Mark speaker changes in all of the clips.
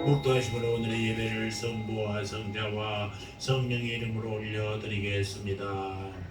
Speaker 1: 목도하심으로 오늘의 예배를 성부와 성자와 성령의 이름으로 올려드리겠습니다.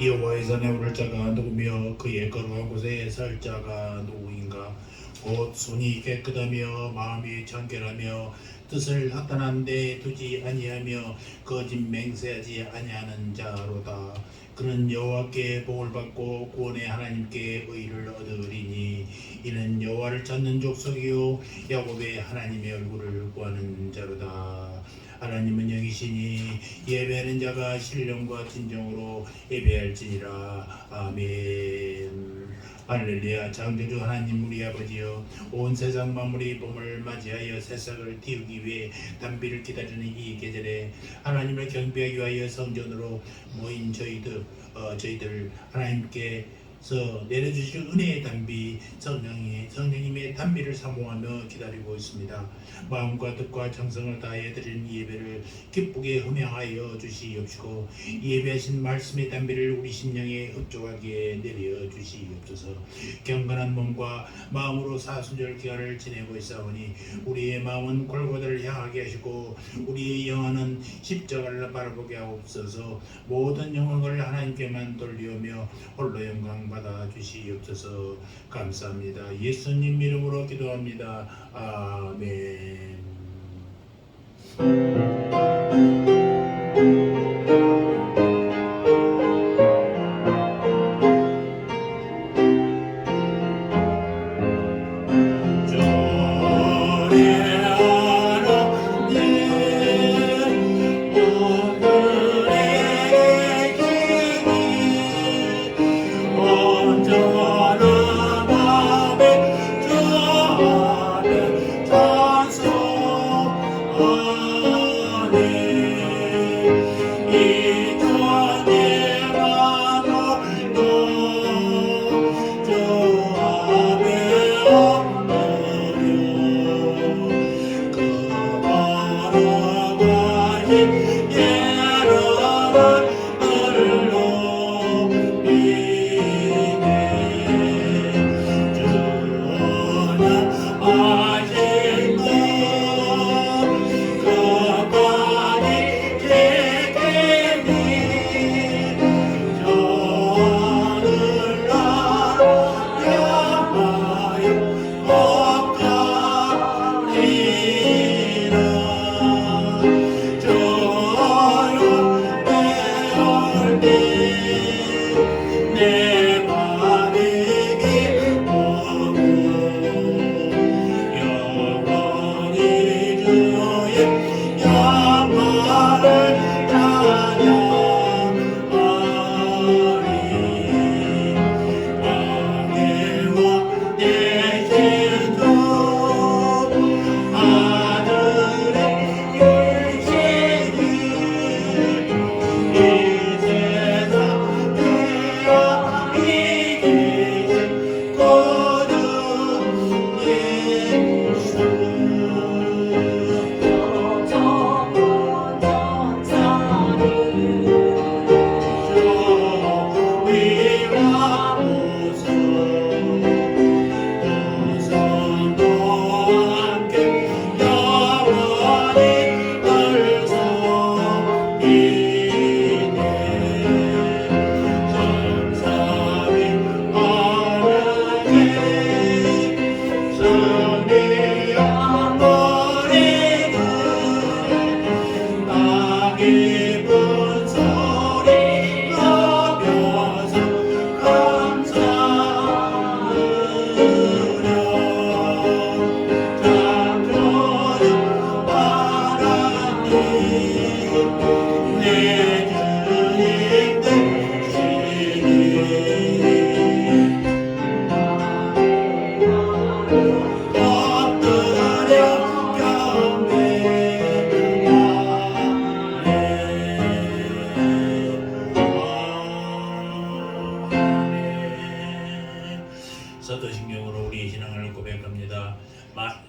Speaker 1: 여호와의 산에 오를 자가 누구며 그의 거룩한 곳에 설 자가 누구인가. 곧 손이 깨끗하며 마음이 청결하며 뜻을 합당한 데 두지 아니하며 거짓 맹세하지 아니하는 자로다. 그는 여호와께 복을 받고 구원의 하나님께 의를 얻으리니 이는 여호와를 찾는 족속이요 야곱의 하나님의 얼굴을 구하는 자로다. 하나님은 영이시니 예배하는 자가 신령과 진정으로 예배할지니라. 아멘. 할렐루야. 창조주 하나님 우리 아버지여, 온 세상 만물이 봄을 맞이하여 새싹을 띄우기 위해 단비를 기다리는 이 계절에 하나님을 경배하기 위하여 성전으로 모인 저희들 하나님께 내려주실 은혜의 단비 성령님의 단비를 사모하며 기다리고 있습니다. 마음과 뜻과 정성을 다해 드리는 예배를 기쁘게 흠양하여 주시옵시고 예배하신 말씀의 단비를 우리 심령에 흡족하게 내려 주시옵소서. 경건한 몸과 마음으로 사순절 기간을 지내고 있사오니 우리의 마음은 골고다를 향하게 하시고 우리의 영혼은 십자가를 바라보게 하옵소서. 모든 영광을 하나님께만 돌리오며 홀로 영광 받아 주시옵소서. 감사합니다. 예수님 이름으로 기도합니다. 아멘.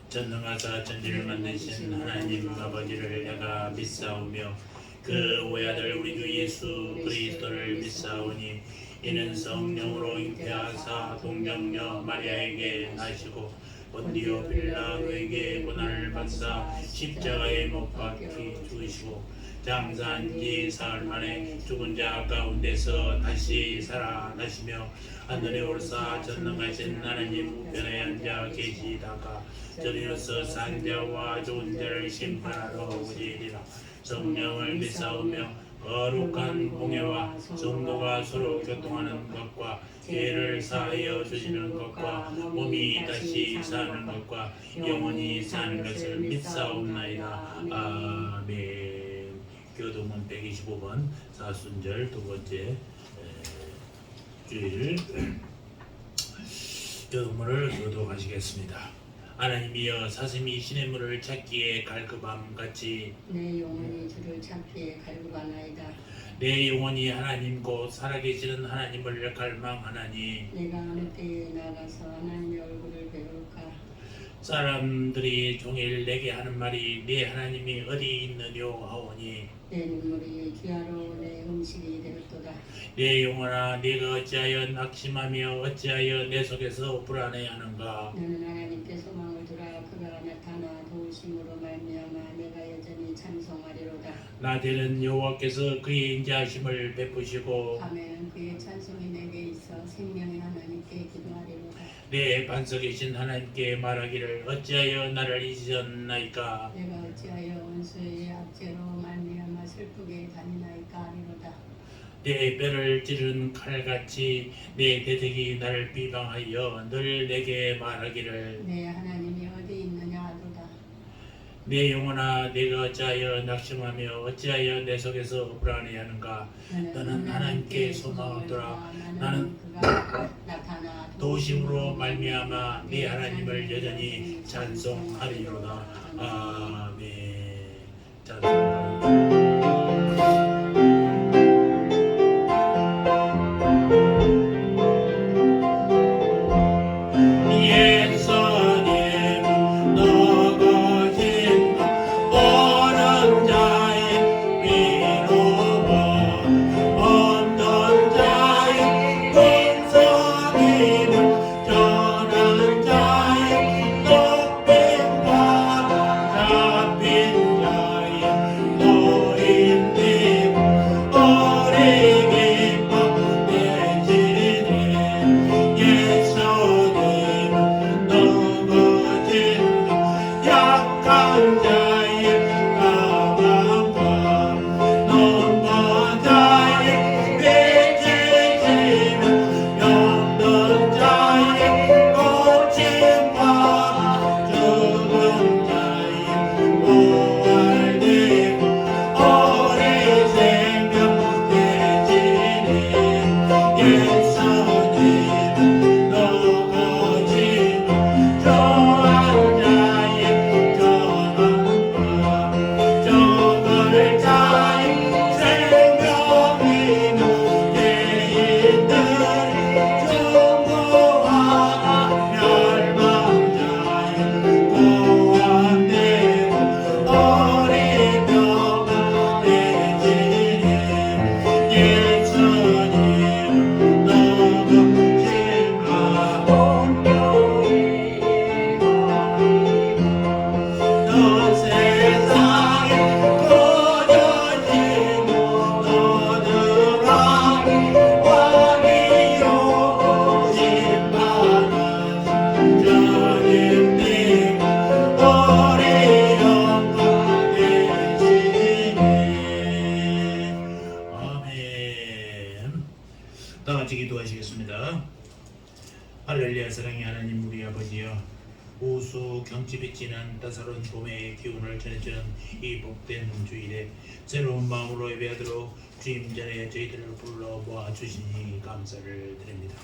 Speaker 1: 전능하사 천지를 만드신 하나님 아버지를 내가 믿사오며 그 외아들 우리 주 예수 그리스도를 믿사오니 이는 성령으로 잉태하사 동정녀 마리아에게 나시고 본디오 빌라도에게 고난을 받사 십자가에 못 박히 죽으시고 장사한 지 사흘 만에 죽은 자 가운데서 다시 살아나시며 하늘에 오르사 전능하신 하나님 우편에 앉아 계시다가 저리로서 산자와 좋은 자를 심판하러 오시리라. 성령을 믿사오며 거룩한 공예와 성도가 서로 교통하는 것과 죄를 사하여 주시는 것과 몸이 다시 사는 것과 영원히 사는 것을 믿사옵나이다. 아멘. 교도문 125번 사순절 두 번째 주일 교도문을 교도하시겠습니다. 하나님이여 사슴이 시냇물을 찾기에 갈급함 같이
Speaker 2: 내 영혼이 주를 찾기에 갈급하나이다.
Speaker 1: 내 영혼이 하나님 곧 살아계시는 하나님을 갈망하나니
Speaker 2: 내가 어느 때에 나가서 하나님의 얼굴을 배울까.
Speaker 1: 사람들이 종일 내게 하는 말이 네 하나님이 어디 있느뇨 하오니
Speaker 2: 내 눈물이 귀하로 내 음식이 되었도다.
Speaker 1: 내 영혼아 네가 어찌하여 낙심하며 어찌하여 내 속에서 불안해하는가.
Speaker 2: 나는 하나님께 소망을 두라. 그가 나타나 도우심으로 말미암아 내가 여전히 찬송하리로다.
Speaker 1: 낮에는 여호와께서 그의 인자하심을 베푸시고
Speaker 2: 밤에는 그의 찬송이 내게 있어 생명의 하나님께 기도하리로다.
Speaker 1: 내 반석이신 하나님께 말하기를 어찌하여 나를 잊으셨나이까.
Speaker 2: 내가 어찌하여 원수의 압제로 말미암아 슬프게 다니나이까 하리로다.
Speaker 1: 내 뼈를 찌른 칼같이 내 대적이 나를 비방하여 늘 내게 말하기를
Speaker 2: 내 하나님이 어디 있느냐 하도다.
Speaker 1: 내 영혼아 네가 어찌하여 낙심하며 어찌하여 내 속에서 불안해하는가. 너는 하나님께 소망하더라. 나는
Speaker 2: 그가 나타나
Speaker 1: 도심으로 말미암아 네 하나님을 여전히 찬송하리로다. 아멘. 찬송하리로다. 할렐루야. 사랑의 하나님 우리 아버지여, 우수 경칩이 지난 따사로운 봄의 기운을 전해주는 이 복된 주일에 새로운 마음으로 예배하도록 주임 전에 저희들을 불러 모아 주시니 감사를 드립니다.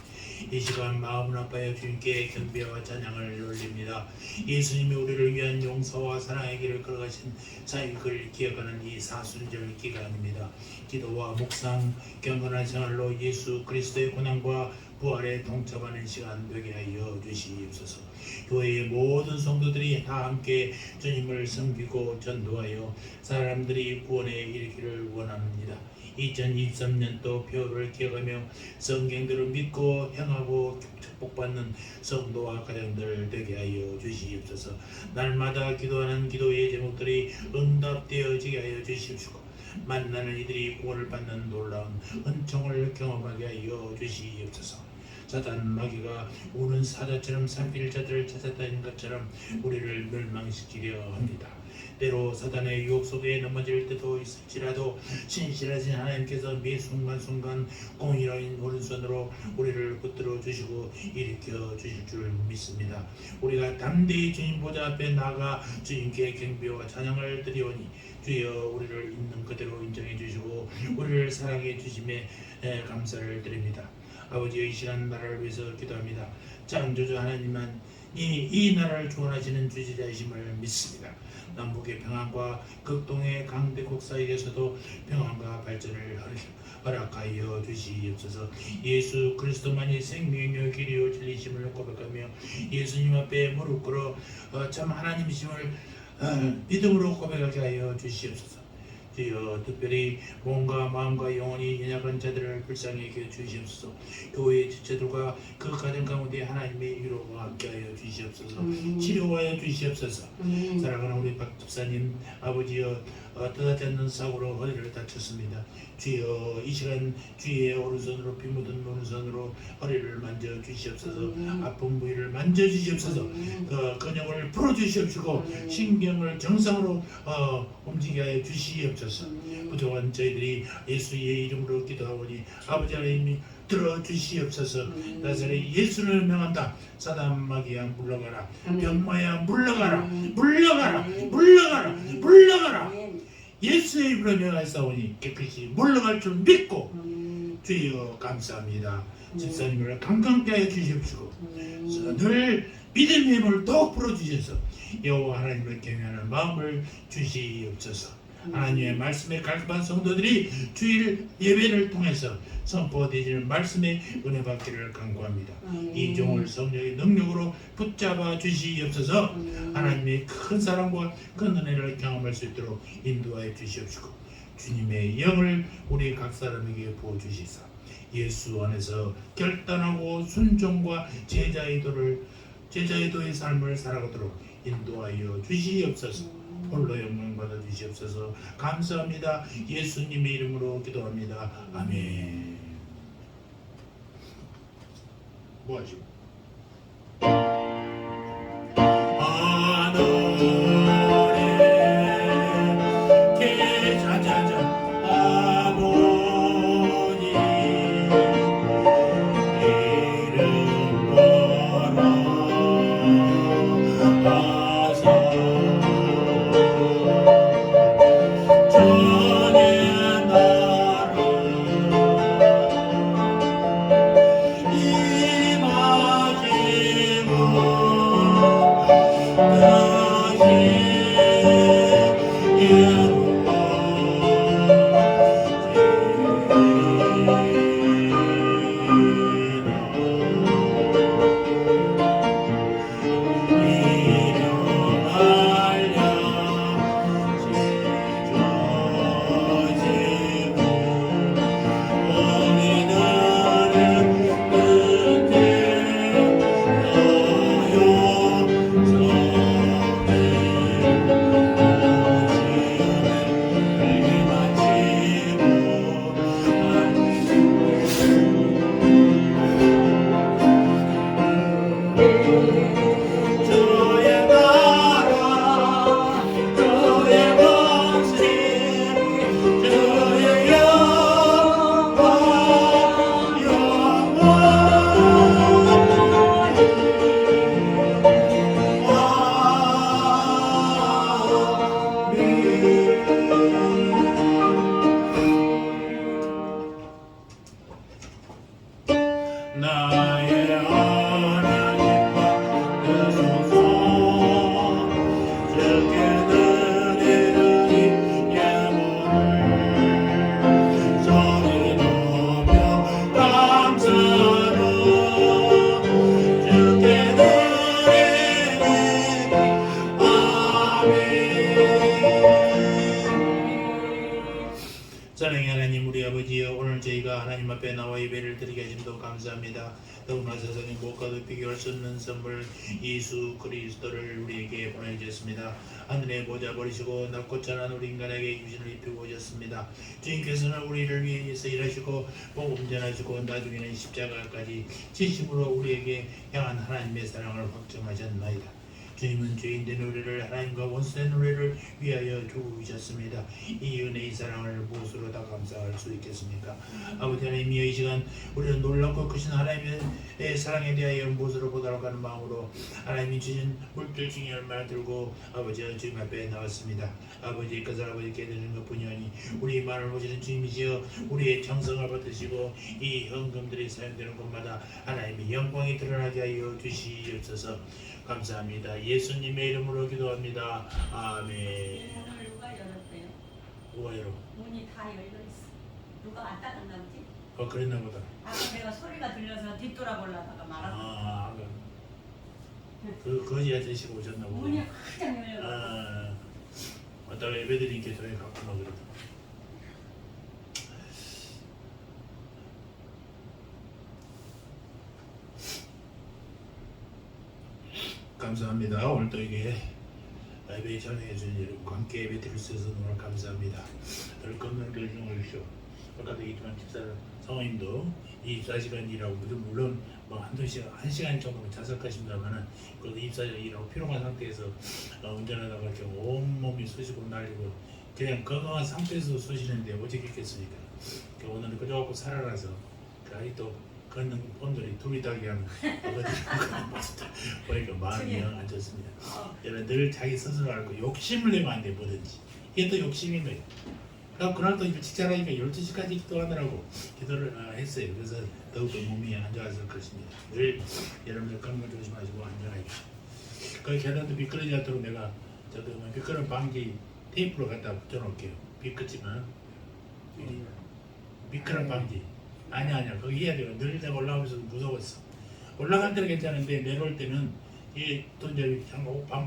Speaker 1: 이 시간 마음을 아파여 주님께 경배와 찬양을 올립니다. 예수님이 우리를 위한 용서와 사랑의 길을 걸어가신 사역을 기억하는 이 사순절 기간입니다. 기도와 묵상, 경건한 생활로 예수 그리스도의 고난과 부활에 동참하는 시간 되게 하여 주시옵소서. 교회의 모든 성도들이 다 함께 주님을 섬기고 전도하여 사람들이 구원에 이르기를 원합니다. 2023년도 표를 기억하며 성경들을 믿고 행하고 축복받는 성도와 가정들 되게 하여 주시옵소서. 날마다 기도하는 기도의 제목들이 응답되어지게 하여 주시옵시고 만나는 이들이 구원을 받는 놀라운 은총을 경험하게 하여 주시옵소서. 사단 마귀가 우는 사자처럼 삼킬 자들을 찾아다닌 것처럼 우리를 멸망시키려 합니다. 때로 사단의 유혹 속에 넘어질 때도 있을지라도 신실하신 하나님께서 매 순간순간 공의로운 오른손으로 우리를 붙들어 주시고 일으켜 주실 줄 믿습니다. 우리가 담대히 주님 보좌 앞에 나가 주님께 경배와 찬양을 드리오니 주여 우리를 있는 그대로 인정해 주시고 우리를 사랑해 주심에 감사를 드립니다. 아버지의 이 시간 나라를 위해서 기도합니다. 창조주 하나님만 이 나라를 주관하시는 주지자이심을 믿습니다. 남북의 평안과 극동의 강대국 사이에서도 평안과 발전을 허락하여 주시옵소서. 예수 그리스도만이 생명이요 길이요 진리심을 고백하며 예수님 앞에 무릎 꿇어 참 하나님이심을 믿음으로 고백하게 하여 주시옵소서. 주여 특별히 몸과 마음과 영혼이 연약한 자들을 불쌍히 여겨 주시옵소서. 교회의 지체들과 그 가정 가운데 하나님의 위로가 함께하여 주시옵소서. 치료하여 주시옵소서. 사랑하는 우리 박 집사님 아버지여 뜻하지 않는 사고로 허리를 다쳤습니다. 주여 이 시간 주의 오른손으로 피 묻은 오른손으로 허리를 만져 주시옵소서. 아픈 부위를 만져 주시옵소서. 그 근육을 풀어 주시옵시고 신경을 정상으로 움직이게 하여 주시옵소서. 그동안 저희들이 예수의 이름으로 기도하오니 아버지 하나님이 들어주시옵소서. 나사렛 예수를 명한다. 사단 마귀야 물러가라. 병마야 물러가라. 물러가라. 물러가라. 물러가라. 예수의 이름으로 명하사오니 깨끗이 물러갈 줄 믿고 주여 감사합니다. 집사님을 강건케 하여 주시옵시고 늘 믿음의 힘을 더욱 풀어주셔서 여호와 하나님을 경외하는 마음을 주시옵소서. 하나님의 말씀에 갈급한 성도들이 주일 예배를 통해서 선포되시는 말씀에 은혜 받기를 간구합니다. 이 종을 성령의 능력으로 붙잡아 주시옵소서. 하나님의 큰 사랑과 큰 은혜를 경험할 수 있도록 인도하여 주시옵시고 주님의 영을 우리 각 사람에게 부어주시사 예수 안에서 결단하고 순종과 제자의 도의 삶을 살아가도록 인도하여 주시옵소서. 홀로 영광 받아 주시옵소서. 감사합니다. 예수님의 이름으로 기도합니다. 아멘. 뭐하시고? 하늘에 계자자자 아버지 이름 걸어 나의 하나님 받으소서 주께 드리는 예물을 소리 높여 감사로 주께 드리니 아멘. 사랑의 하나님 우리 아버지여, 오늘 저희가 하나님 앞에 나와 예배를 드리게 하심도 감사합니다. 더구나 세상에 무엇과도 비교할 수 없는 선물 예수 그리스도를 우리에게 보내주셨습니다. 하늘의 보좌 버리시고 낮고 찬한 우리 인간에게 육신을 입히고 오셨습니다. 주님께서는 우리를 위해서 일하시고 복음 전하시고 나중에는 십자가까지 진심으로 우리에게 향한 하나님의 사랑을 확정하셨나이다. 주님은 죄인된 우리를 하나님과 원수된 우리를 위하여 죽으셨습니다. 이 은혜의 사랑을 무엇으로 다 감사할 수 있겠습니까? 아버지 하나님이여, 이 시간 우리는 놀랍고 크신 하나님의 사랑에 대하여 무엇으로 보도록 하는 마음으로 하나님이 주신 물들 중에 얼마나 들고 아버지와 주님 앞에 나왔습니다. 아버지 그것을 아버지께 드리는 것뿐이 아니 우리 마음을 보시는 주님이시여, 우리의 정성을 받으시고 이 헌금들이 사용되는 곳마다 하나님의 영광이 드러나게 하여 주시옵소서. 감사합니다. 예수님의 이름으로 기도합니다. 아멘.
Speaker 3: 문을 누가 열었대요?
Speaker 1: 누가 열어?
Speaker 3: 문이 다 열려 있어. 누가 안 닫았나 보지?
Speaker 1: 그랬나 보다.
Speaker 3: 아까 내가 소리가 들려서 뒤돌아보려다가 말았어.
Speaker 1: 그 거지 아저씨가 오셨나 보다.
Speaker 3: 문이 활짝 열려.
Speaker 1: 어떤 예배드리니까 저희 갔구나 그러더라고. 감사합니다. 오늘 또 이게 예배 전해 주신 여러분과 함께 예배 드릴 수 있어서 너무 감사합니다. 늘 건강 결정을 주시오. 아까도 얘기했지만 집사람 성인도 24시간 일하고 물론 뭐 한두 시간, 1시간 정도는 자석하신다면은 그래도 24시간 일하고 피로한 상태에서 운전하다가 이렇게 온몸이 쑤시고 날리고 그냥 건강한 상태에서 쑤시는데 어떻게 있겠습니까? 오늘은 그저갖고 살아나서 아직도 걷는 분들이 둘이 다 그냥 보니까 마음이 영 안 좋습니다. 여러분 늘 자기 스스로 알고 욕심을 내면 안 돼. 뭐든지 이게 또 욕심인 거예요. 그날도 직장하니까 12시까지 기도하느라고 기도를 했어요. 그래서 더욱더 몸이 안 좋아서 그렇습니다. 늘 여러분들 건강 조심하시고 안전하십시오. 그 계단도 미끄러지지 않도록 내가 저도 미끄럼 방지 테이프로 갖다 붙여놓을게요. 미끄지만 미끄럼 방지. 아니야 거기 해야 돼요. 늘 내가 올라오면서 무서웠어. 올라갈 때는 괜찮은데 내려올 때는 이또 이제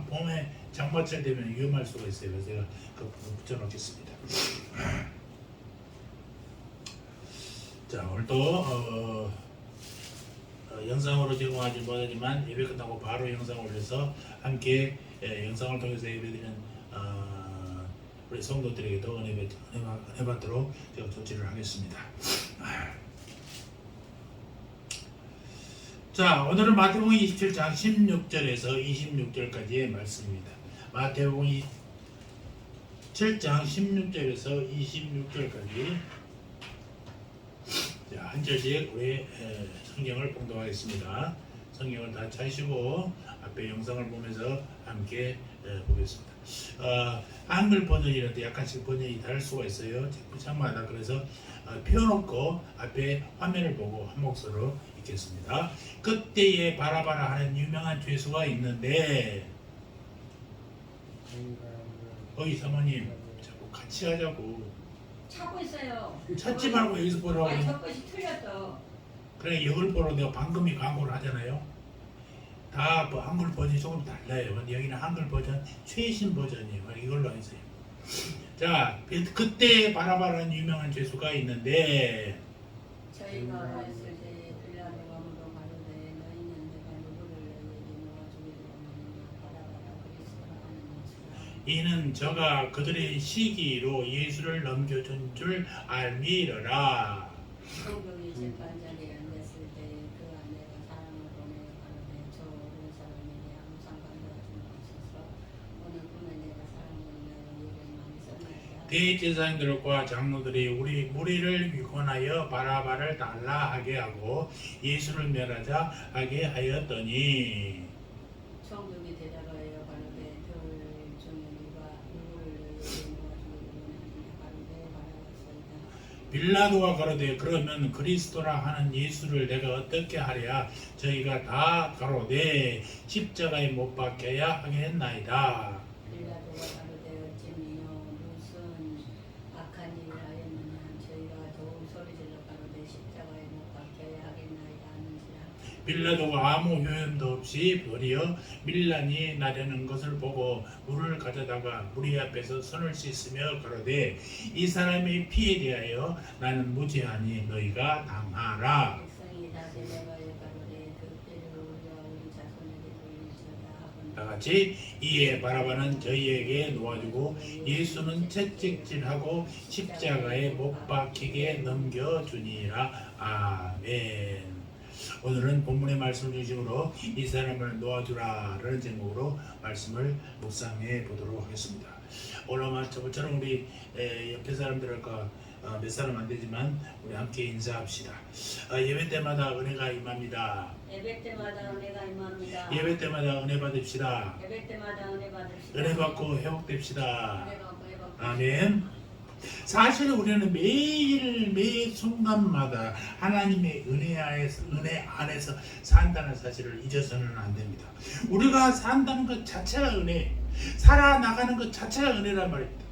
Speaker 1: 봄에 장마철 되면 위험할 수가 있어요. 그래서 제가 그 붙여놓겠습니다. 자, 오늘도 영상으로 제공하지 못하지만 예배 끝나고 바로 영상 올려서 함께 영상을 통해서 예배드리는 우리 성도들에게도 은혜 받도록 제가 조치를 하겠습니다. 자, 오늘은 마태복음 27장 16절에서 26절까지의 말씀입니다. 마태복음 7장 16절에서 26절까지 한 절씩 우리 성경을 봉독하겠습니다. 성경을 다 찾으시고 앞에 영상을 보면서 함께 보겠습니다. 한글 버전이라도 약간씩 버전이 다를 수가 있어요. 책마다. 그래서 펴놓고 앞에 화면을 보고 한 목소리로 읽겠습니다. 그때에 바라바라 하는 유명한 죄수가 있는데 어이 사모님 자꾸 같이 하자고.
Speaker 3: 찾고 있어요.
Speaker 1: 찾지 말고 여기서 보라고.
Speaker 3: 아니 저 것이 틀렸어.
Speaker 1: 그래 이걸 보러 내가 방금이 광고를 하잖아요. 다 한글 버전이 조금 달라요. 근데 여기는 한글 버전 최신 버전이에요. 이걸로 하세요. 자, 그때 바라바라는 유명한 죄수가 있는데
Speaker 2: 저희가 있을 때 빌라도 아무도 가로되 너희는 내가 누구를 너희에게 모아주기로 하느냐 바라바라 그리스도라 하는 것이라.
Speaker 1: 이는 저가 그들의 시기로 예수를 넘겨준 줄 알미러라.
Speaker 2: 성경이 재판자리에 앉았을 때 그 아내가 사람을 보내 가로되 저 어린 사람에게 아무 상관도 하지 마옵소서. 오늘 꿈에 내가 사람을 인하여 일을 많이 썼나이다.
Speaker 1: 대제사장들과 장로들이 우리를 위권하여 바라바를 달라 하게 하고 예수를 멸하자 하게 하였더니
Speaker 2: 총독이 대답하여 가로되 들 중에 누가 누구를 너희에게 모아주기로 원하느냐 가로되 바라바소이다.
Speaker 1: 빌라도가 가로되 그러면 그리스도라 하는 예수를 내가 어떻게 하랴. 저희가 다 가로되 십자가에 못 박혀야 하겠나이다.
Speaker 2: 빌라도가 가로되 어찌미요 무슨 악한 일을 하였느냐. 저희가 더욱 소리질러 가로되 십자가에 못 박혀야 하겠나이다 하는지라.
Speaker 1: 빌라도가 아무 효험도 없이 도리어 밀란이 나려는 것을 보고 물을 가져다가 무리 앞에서 손을 씻으며 가로되 이 사람의 피에 대하여 나는 무죄하니 너희가 당하라.
Speaker 2: 백성이 다 대답하여 가로되 그 때를 우리와 우리 자손에게 돌릴지어다 하거늘
Speaker 1: 다같이 이에 바라바는 저희에게 놓아주고 예수는 채찍질하고 십자가에 못 박히게 넘겨주니라. 아멘. 오늘은 본문의 말씀을 중심으로 이 사람을 놓아주라라는 제목으로 말씀을 묵상해 보도록 하겠습니다. 오늘 저처럼 우리 옆에 사람들과 몇 사람 안 되지만 우리 함께 인사합시다. 예배 때마다 은혜가 임합니다.
Speaker 2: 예배 때마다 은혜가 임합니다.
Speaker 1: 예배 때마다 은혜 받읍시다.
Speaker 2: 예배 때마다 은혜 받읍시다.
Speaker 1: 은혜 받고 회복됩시다.
Speaker 2: 은혜 받고 회복.
Speaker 1: 아멘. 사실 우리는 매일 순간마다 하나님의 은혜 안에서 산다는 사실을 잊어서는 안 됩니다. 우리가 산다는 것 자체가 은혜, 살아나가는 것 자체가 은혜란 말입니다.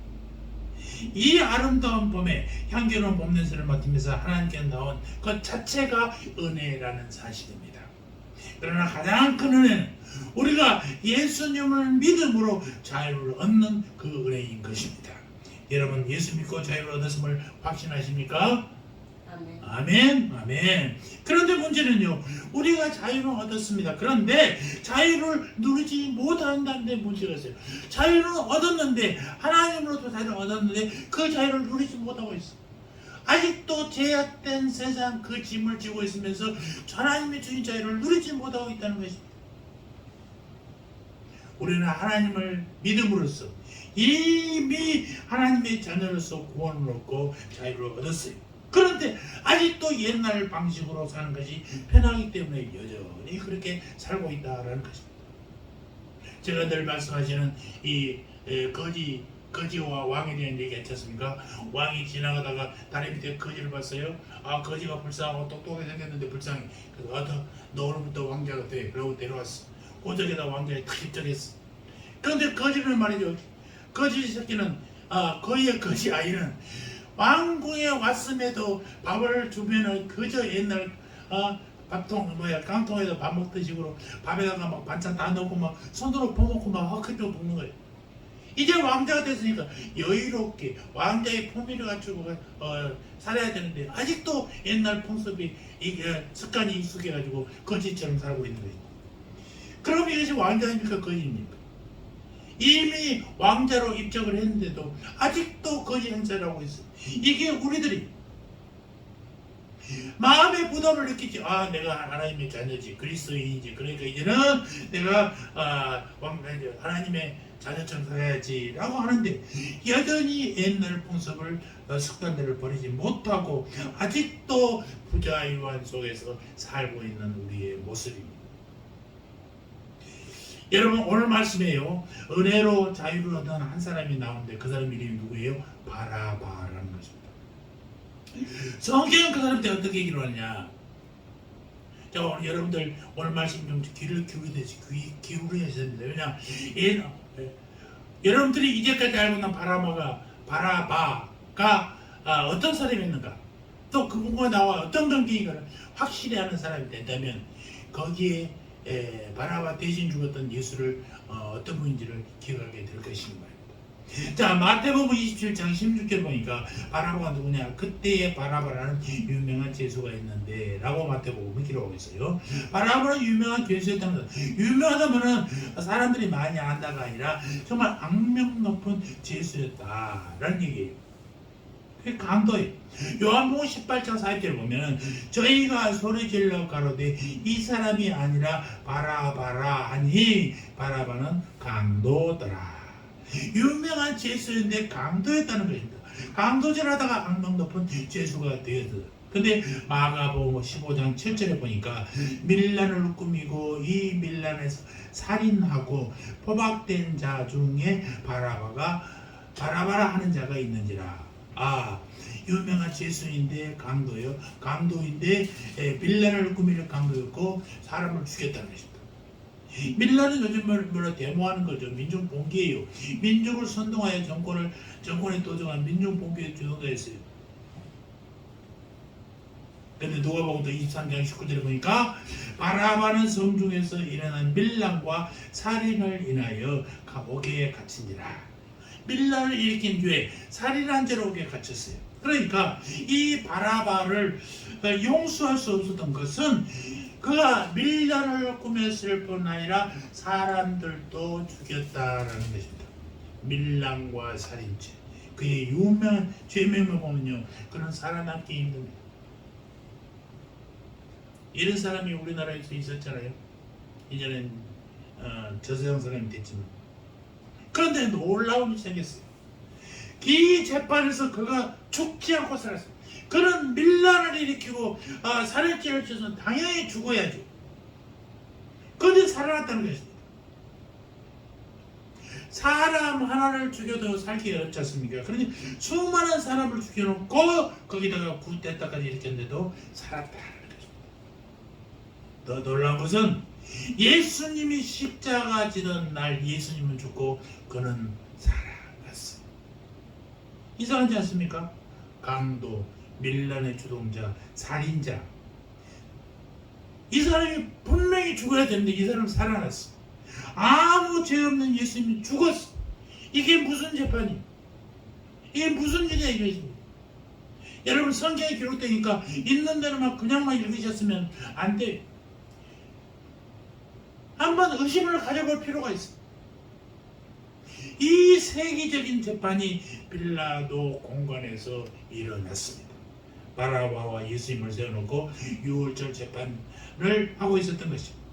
Speaker 1: 이 아름다운 봄에 향기로운 봄 냄새를 맡으면서 하나님께 나온 것 자체가 은혜라는 사실입니다. 그러나 가장 큰 은혜는 우리가 예수님을 믿음으로 자유를 얻는 그 은혜인 것입니다. 여러분 예수 믿고 자유를 얻었음을 확신하십니까?
Speaker 2: 아멘.
Speaker 1: 아멘, 아멘. 그런데 문제는요, 우리가 자유를 얻었습니다. 그런데 자유를 누리지 못한다는 데 문제가 있어요. 자유를 얻었는데, 하나님으로부터 자유를 얻었는데, 그 자유를 누리지 못하고 있어요. 아직도 죄악된 세상 그 짐을 지고 있으면서 하나님의 주인 자유를 누리지 못하고 있다는 것입니다. 우리는 하나님을 믿음으로써 이미 하나님의 자녀로서 구원을 얻고 자유를 얻었어요. 그런데 아직도 옛날 방식으로 사는 것이 편하기 때문에 여전히 그렇게 살고 있다라는 것입니다. 제가 늘 말씀하시는 이 거지와 왕에 대한 얘기 했지 않습니까? 왕이 지나가다가 다리 밑에 거지를 봤어요. 아, 거지가 불쌍하고 똑똑하게 생겼는데 불쌍해. 그래서 너 오늘부터 왕자가 돼. 그러고 데려왔어. 고적에다 왕자에 탁 입적했어. 그런데 거지는 말이죠. 거지 새끼는 거의 거지 아이는 왕궁에 왔음에도 밥을 주면은 그저 옛날 깡통에서 밥 먹던 식으로 밥에다가 막 반찬 다 넣고 막 손으로 퍼먹고 막 헛크려 먹는 거예요. 이제 왕자가 됐으니까 여유롭게 왕자의 품위를 갖추고 살아야 되는데 아직도 옛날 풍습이 습관이 익숙해가지고 거지처럼 살고 있는 거예요. 그럼 이것이 왕자입니까 거지입니까? 이미 왕자로 입적을 했는데도 아직도 거지 행세를 하고 있어요. 이게 우리들이 마음의 부담을 느끼지. 아, 내가 하나님의 자녀지, 그리스도인이지. 그러니까 이제는 내가 하나님의 자녀처럼 살아야지 라고 하는데 여전히 옛날 풍습을 습관들을 버리지 못하고 아직도 부자유한 속에서 살고 있는 우리의 모습입니다. 여러분 오늘 말씀에요, 은혜로 자유를 얻은 한 사람이 나오는데 그 사람 이름이 누구예요? 바라바라는 것입니다. 성경은 그 사람한테 어떻게 얘기를 하냐. 자, 오늘 여러분들 오늘 말씀 좀 귀를 기울여야 됩니다. 왜냐, 여러분들이 이제까지 알고 있는 바라바가 어떤 사람이었는가, 또 그분과 나와 어떤 관계인가를 확실히 아는 사람이 된다면 거기에 바라바 대신 죽었던 예수를 어떤 분인지를 기억하게 될 것입니다. 자, 마태복음 27장 16절 보니까 바라바가 누구냐? 그때의 바라바라는 유명한 죄수가 있는데 라고 마태복음이 기록하고 있어요. 바라바는 유명한 죄수였다는 것. 유명하다면은 사람들이 많이 안다가 아니라 정말 악명 높은 죄수였다라는 얘기예요. 그게 강도예요. 요한복음 18장 40절을 보면 저희가 소리질러 가로되 이 사람이 아니라 바라바라 하니 바라바는 강도더라. 유명한 죄수인데 강도였다는 것입니다. 강도질 하다가 악명 높은 죄수가 되었어요. 근데 마가복음 15장 7절에 보니까 밀란을 꾸미고 이 밀란에서 살인하고 포박된 자 중에 바라바라 하는 자가 있는지라. 유명한 죄수인데 강도요. 강도인데 빌라를 꾸밀 강도였고 사람을 죽였다는 것입니다. 밀라는 요즘 뭐라 데모하는 거죠. 민중 봉기예요. 민족을 선동하여 정권에 도정한 민중 봉기의 주동자였어요. 근데 누가복음 23장 19절에 보니까 바라바는 성중에서 일어난 밀란과 살인을 인하여 감옥에 갇힌지라. 밀란을 일으킨 뒤에 살인한 죄로 옥에 갇혔어요. 그러니까 이 바라바를 용서할 수 없었던 것은 그가 밀란을 꾸몄을 뿐 아니라 사람들도 죽였다라는 것입니다. 밀란과 살인죄. 그의 유명한 죄명을 보면요, 그는 살아남기 힘듭니다. 이런 사람이 우리나라에서 있었잖아요. 이제는 저세상 사람이 됐지만. 그런데 놀라운 일이 생겼어요. 이 재판에서 그가 죽지 않고 살았어요. 그는 밀란을 일으키고 살인죄를 쳐서 당연히 죽어야죠. 그런데 살아났다는 것입니다. 사람 하나를 죽여도 살기 어렵지 않습니까? 그러니 수많은 사람을 죽여놓고 거기다가 구태타까지 일으켰는데도 살았다는 것입니다. 더 놀라운 것은 예수님이 십자가 지던 날 예수님은 죽고 그는 살아났어요. 이상하지 않습니까? 강도, 밀란의 주동자, 살인자. 이 사람이 분명히 죽어야 되는데 이 사람은 살아났어. 아무 죄 없는 예수님이 죽었어. 이게 무슨 재판이? 이게 무슨 일이야 이것입니다. 여러분 성경에 기록되니까 있는 대로만 그냥만 읽으셨으면 안 돼요. 한번 의심을 가져볼 필요가 있어. 이 세계적인 재판이 빌라도 공간에서 일어났습니다. 바라바와 예수님을 세워놓고 유월절 재판을 하고 있었던 것입니다.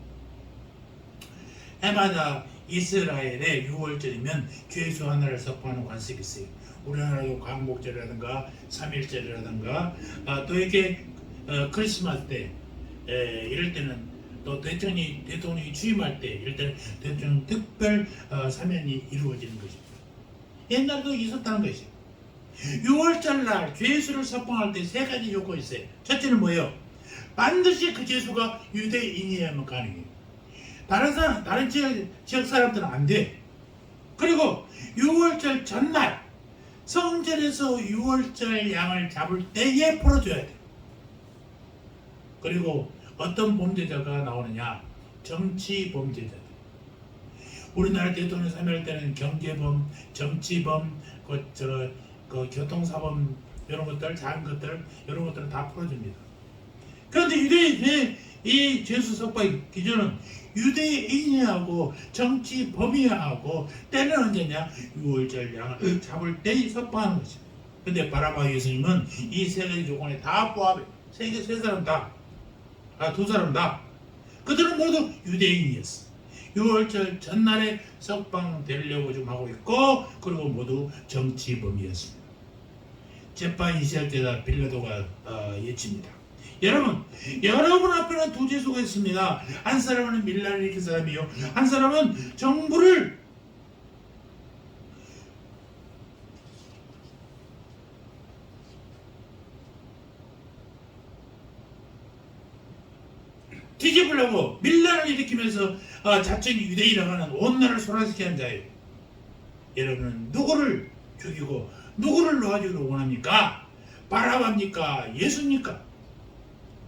Speaker 1: 해마다 이스라엘의 유월절이면 죄수 하나를 석방하는 관습이 있어요. 우리나라도 광복절이라든가 3.1절이라든가 또 이렇게 크리스마스 때 이럴 때는 또 대통령이 취임할 때 이럴 때는 대통령 특별 사면이 이루어지는 것입니다. 옛날도 있었다는 것이죠. 6월절 날 죄수를 석방할 때 세 가지 요건이 있어요. 첫째는 뭐예요? 반드시 그 죄수가 유대인이어야만 가능해요. 다른 지역 사람들은 안 돼. 그리고 6월절 전날 성전에서 6월절 양을 잡을 때에 풀어줘야 돼. 그리고 어떤 범죄자가 나오느냐? 정치 범죄자들. 우리나라 대통령 사면할 때는 경제범, 정치범, 교통사범 이런 것들, 작은 것들 이런 것들은 다 풀어줍니다. 그런데 유대인의 이 죄수 석방의 기준은 유대인이하고 정치범이하고 때는 언제냐? 6월절 양을 잡을 때 석방하는 것입니다. 근데 바라바 예수님은 이 세 가지 조건에 다 포함해. 세 사람 다. 두 사람 다. 그들은 모두 유대인이었어. 6월절 전날에 석방되려고 좀 하고 있고, 그리고 모두 정치범이었습니다. 재판이 시작할 때다 빌라도가 예칩니다. 여러분 앞에는 두 죄수가 있습니다. 한 사람은 밀란을 일으킨 사람이요, 한 사람은 정부를 뒤집으려고 밀란을 일으키면서 자칭 유대인이라고 하는 온 나라를 소란시키는 자예요. 여러분은 누구를 죽이고 누구를 놓아주기를 원합니까? 바라바입니까? 예수입니까?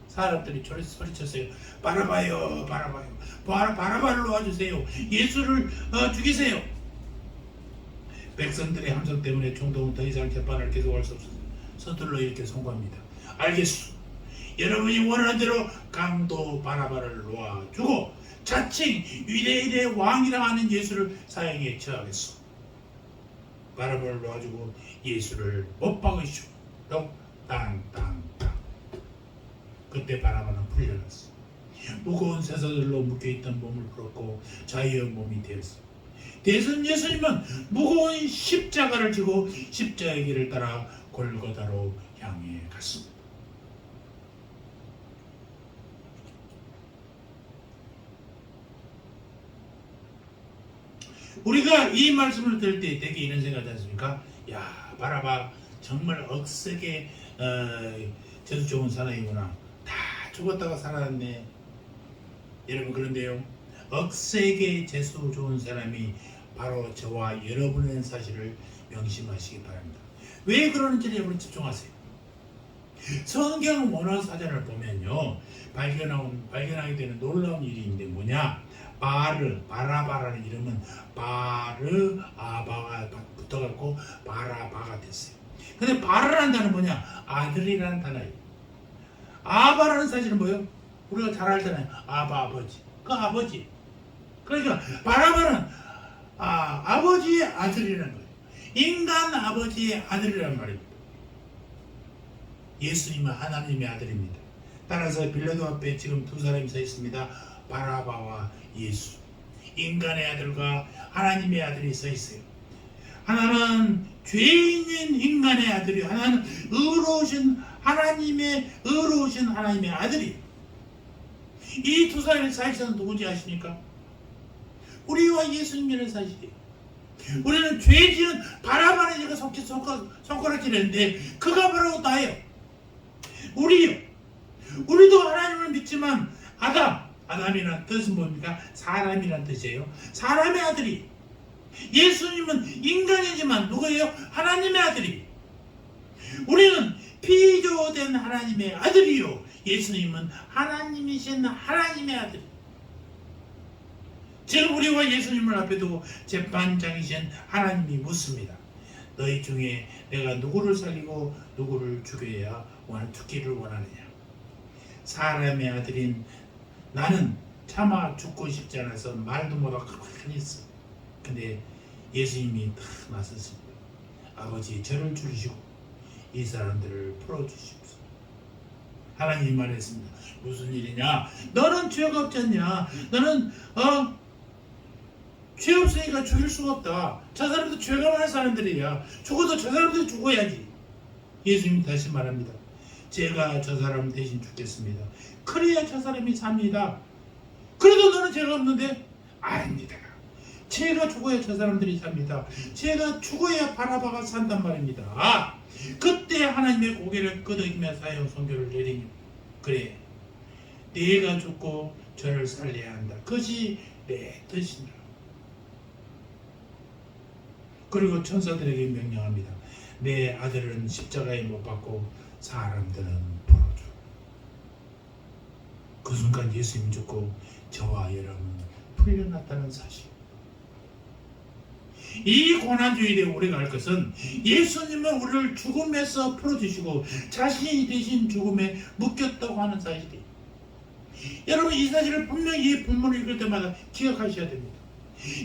Speaker 1: 사람들이 소리쳤어요. 바라바요, 바라바요. 바라바를 놓아주세요. 예수를 죽이세요. 백성들의 함성 때문에 총독은 더 이상 재판을 계속할 수 없어서 서둘러 이렇게 선고합니다. 알겠소. 여러분이 원하는 대로 강도 바라바를 놓아주고 자칭 유대인의 왕이라 하는 예수를 사형에 처하겠소. 바라바를 놓아주고 예수를 못 박으시오. 땅땅땅. 그때 바라바는 풀려났어. 무거운 쇠사슬로 묶여있던 몸을 풀었고 자유의 몸이 되었어. 대선 예수님은 무거운 십자가를 지고 십자가의 길을 따라 골고다로 향해 갔습니다. 우리가 이 말씀을 들을 때 되게 이런 생각하지 않습니까? 야, 바라바 정말 억세게 재수 좋은 사람이구나. 다 죽었다가 살아났네. 여러분, 그런데요, 억세게 재수 좋은 사람이 바로 저와 여러분의 사실을 명심하시기 바랍니다. 왜 그러는지 여러분 집중하세요. 성경 원어 사전을 보면요, 발견하게 되는 놀라운 일이 있는데 뭐냐? 바라바라는 이름은 바르아바가 붙어갖고 바라바가 됐어요. 근데 바라라는 단어는 뭐냐? 아들이라는 단어예요. 아바라는 사실은 뭐예요? 우리가 잘 알잖아요. 아버지. 그 아버지. 그러니까 바라바는 아버지의 아들이라는 거예요. 인간 아버지의 아들이라는 말입니다. 예수님은 하나님의 아들입니다. 따라서 빌라도 앞에 지금 두 사람이 서 있습니다. 바라바와 예수. 인간의 아들과 하나님의 아들이 서 있어요. 하나는 죄인인 인간의 아들이, 하나는 의로우신 하나님의 아들이. 이 두 사람의 사실은 누군지 아십니까? 우리와 예수님이라는 사실이에요. 우리는 죄지은 바라바는 제가 손가락질했는데 그가 바로 나예요. 우리요. 우리도 하나님을 믿지만 아담이란 뜻은 뭡니까? 사람이란 뜻이에요. 사람의 아들이. 예수님은 인간이지만 누구예요? 하나님의 아들이. 우리는 피조된 하나님의 아들이요, 예수님은 하나님이신 하나님의 아들. 지금 우리와 예수님을 앞에 두고 재판장이신 하나님이 묻습니다. 너희 중에 내가 누구를 살리고 누구를 죽기를 원하느냐? 사람의 아들인 나는 차마 죽고 싶지 않아서 말도 못하고 가만히 있어. 근데 예수님이 딱 나섰습니다. 아버지, 저를 줄이시고 이 사람들을 풀어주십시오. 하나님이 말했습니다. 무슨 일이냐? 너는 죄가 없지 않냐? 너는 죄 없으니까 죽일 수가 없다. 저 사람도 죄가 많은 사람들이야. 죽어도 저 사람들이 죽어야지. 예수님이 다시 말합니다. 제가 저 사람 대신 죽겠습니다. 그래야 저 사람이 삽니다. 그래도 너는 죄가 없는데? 아닙니다. 제가 죽어야 저 사람들이 삽니다. 제가 죽어야 바라바가 산단 말입니다. 그때 하나님의 고개를 끄덕이며 사형 선고를 내리니, 그래, 내가 죽고 저를 살려야 한다. 그것이 내 뜻이다. 그리고 천사들에게 명령합니다. 내 아들은 십자가에 못 박고 사람들은 풀어줘. 그 순간 예수님이 죽고 저와 여러분은 풀려났다는 사실. 이 고난주일에 우리가 할 것은 예수님은 우리를 죽음에서 풀어주시고 자신이 대신 죽음에 묶였다고 하는 사실이에요. 여러분, 이 사실을 분명히 이 본문을 읽을 때마다 기억하셔야 됩니다.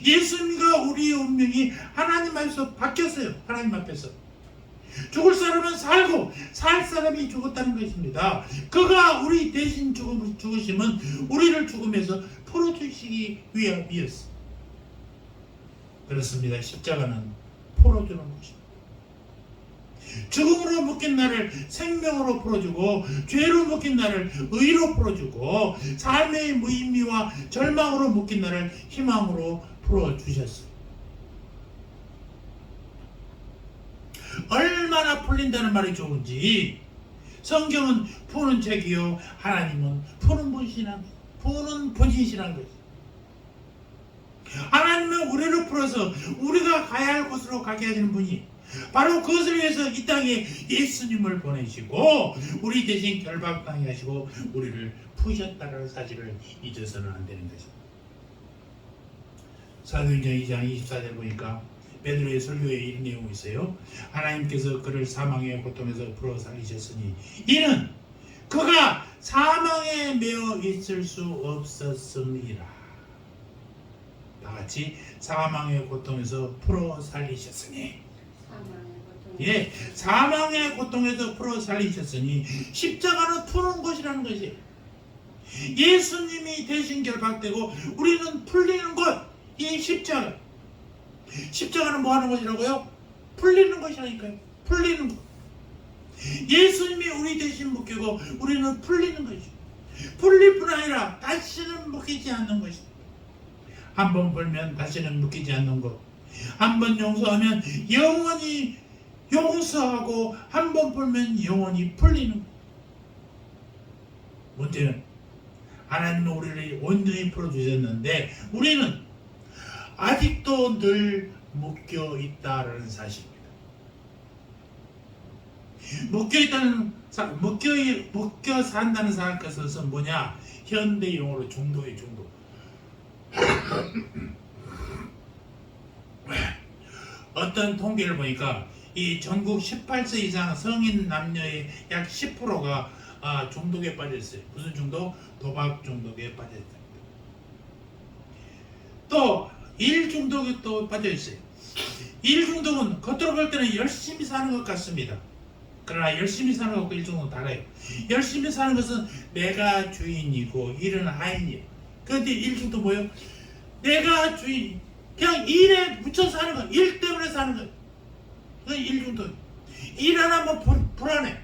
Speaker 1: 예수님과 우리의 운명이 하나님 앞에서 바뀌었어요. 하나님 앞에서. 죽을 사람은 살고 살 사람이 죽었다는 것입니다. 그가 우리 대신 죽으심은 우리를 죽음에서 풀어주시기 위함이었습니다. 그렇습니다. 십자가는 풀어주는 것입니다. 죽음으로 묶인 나를 생명으로 풀어주고, 죄로 묶인 나를 의로 풀어주고, 삶의 무의미와 절망으로 묶인 나를 희망으로 풀어주셨어요. 얼마나 풀린다는 말이 좋은지. 성경은 푸는 책이요, 하나님은 푸는 분이시라는 것이죠. 하나님은 우리를 풀어서 우리가 가야 할 곳으로 가게 하시는 분이, 바로 그것을 위해서 이 땅에 예수님을 보내시고 우리 대신 결박당하게 하시고 우리를 푸셨다는 사실을 잊어서는 안 되는 것입니다. 사도행전 2장 24절 보니까 베드로의 설교에 이런 내용이 있어요. 하나님께서 그를 사망의 고통에서 풀어 살리셨으니 이는 그가 사망에 매어 있을 수 없었음이라. 다같이 사망의 고통에서 풀어 살리셨으니, 예, 사망의 고통에서 풀어 살리셨으니 십자가는 푸는 것이라는 것이에요. 예수님이 대신 결박되고 우리는 풀리는 것, 이 십자가는 뭐 하는 것이라고요? 풀리는 것이라니까요. 풀리는 것. 예수님이 우리 대신 묶이고 우리는 풀리는 것이죠. 풀릴 뿐 아니라 다시는 묶이지 않는 것이죠. 한번 풀면 다시는 묶이지 않는 것. 한번 용서하면 영원히 용서하고 한 번 풀면 영원히 풀리는 거예요. 문제는 하나님은 우리를 온전히 풀어주셨는데 우리는 아직도 늘 묶여 있다라는 사실입니다. 묶여 산다는 것은 뭐냐? 현대 용어로 중독이 중독. 어떤 통계를 보니까 이 전국 18세 이상 성인 남녀의 약 10%가 중독에 빠져 있어요. 무슨 중독? 도박 중독에 빠져 있다. 또 일 중독에 또 빠져 있어요. 일 중독은 겉으로 볼 때는 열심히 사는 것 같습니다. 그러나 열심히 사는 것과 일 중독은 달라요. 열심히 사는 것은 내가 주인이고 일은 하인이에요. 그런데 일 중독 뭐예요? 내가 주인, 그냥 일에 묻혀 사는 거, 일 때문에 사는 거. 그게 일 중독. 일 안 하면 불안해.